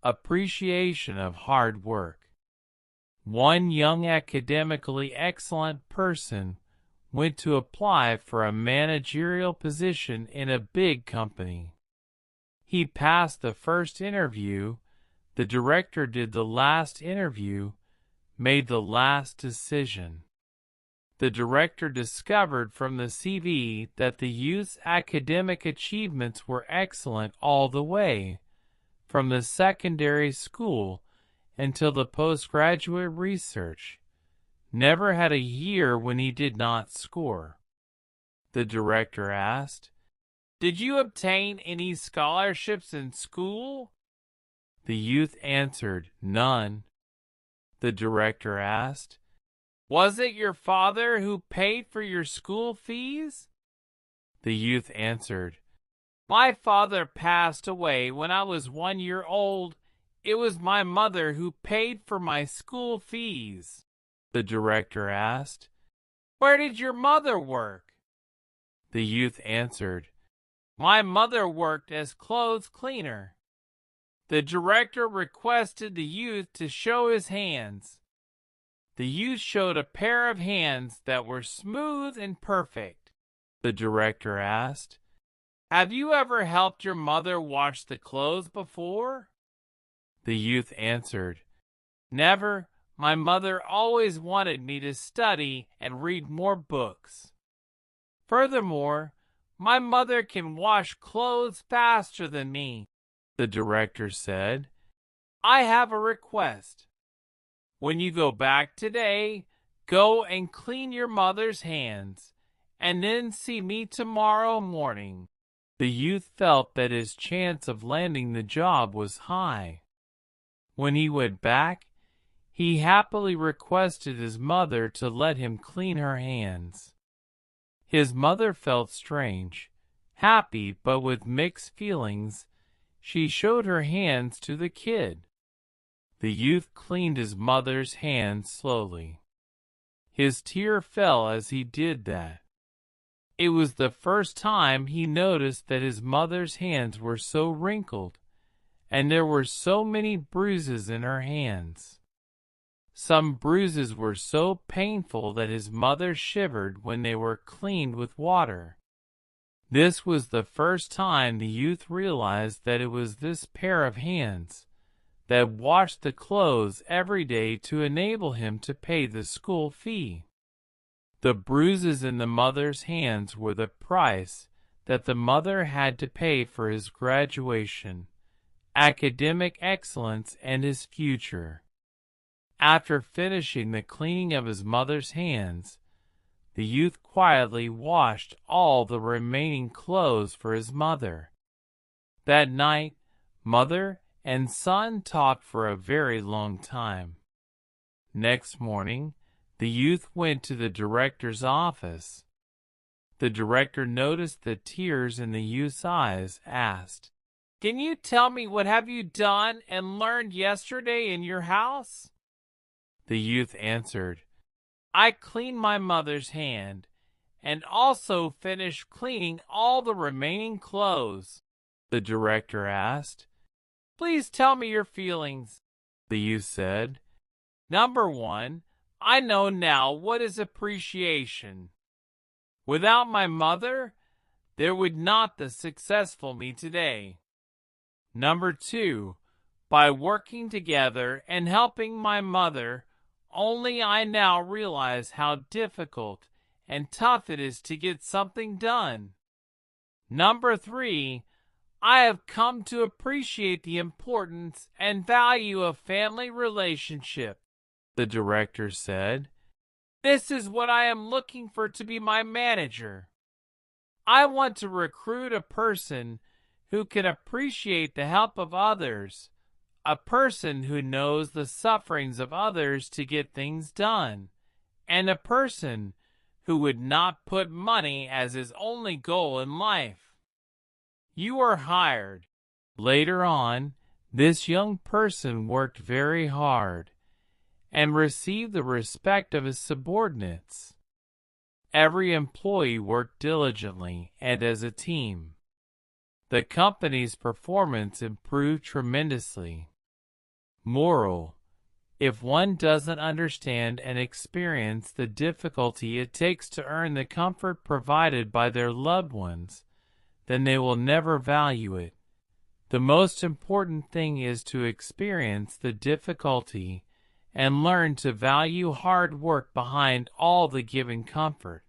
appreciation of hard work. One young academically excellent person went to apply for a managerial position in a big company. He passed the first interview, the director did the last interview, made the last decision. The director discovered from the CV that the youth's academic achievements were excellent all the way, from the secondary school until the postgraduate research. Never had a year when he did not score. The director asked, "Did you obtain any scholarships in school?" The youth answered, "None." The director asked, "Was it your father who paid for your school fees?" The youth answered, "My father passed away when I was 1 year old. It was my mother who paid for my school fees." The director asked, "Where did your mother work?" The youth answered, "My mother worked as clothes cleaner." The director requested the youth to show his hands. The youth showed a pair of hands that were smooth and perfect. The director asked, "Have you ever helped your mother wash the clothes before?" The youth answered, "Never. My mother always wanted me to study and read more books. Furthermore, my mother can wash clothes faster than me." The director said, "I have a request. When you go back today, go and clean your mother's hands, and then see me tomorrow morning." The youth felt that his chance of landing the job was high. When he went back, he happily requested his mother to let him clean her hands. His mother felt strange, happy but with mixed feelings. She showed her hands to the kid. The youth cleaned his mother's hands slowly. His tear fell as he did that. It was the first time he noticed that his mother's hands were so wrinkled, and there were so many bruises in her hands. Some bruises were so painful that his mother shivered when they were cleaned with water. This was the first time the youth realized that it was this pair of hands that washed the clothes every day to enable him to pay the school fee. The bruises in the mother's hands were the price that the mother had to pay for his graduation, academic excellence, and his future. After finishing the cleaning of his mother's hands, the youth quietly washed all the remaining clothes for his mother. That night, mother and son talked for a very long time. Next morning, the youth went to the director's office. The director noticed the tears in the youth's eyes, asked, "Can you tell me what have you done and learned yesterday in your house?" The youth answered, "I cleaned my mother's hand, and also finished cleaning all the remaining clothes." The director asked, "Please tell me your feelings." The youth said, "Number one, I know now what is appreciation. Without my mother, there would not the successful me today. Number two, by working together and helping my mother, only I now realize how difficult and tough it is to get something done. Number three, I have come to appreciate the importance and value of family relationship." The director said, "This is what I am looking for to be my manager. I want to recruit a person who can appreciate the help of others, a person who knows the sufferings of others to get things done, and a person who would not put money as his only goal in life. You are hired." Later on, this young person worked very hard and received the respect of his subordinates. Every employee worked diligently and as a team. The company's performance improved tremendously. Moral: if one doesn't understand and experience the difficulty it takes to earn the comfort provided by their loved ones, then they will never value it. The most important thing is to experience the difficulty and learn to value hard work behind all the given comfort.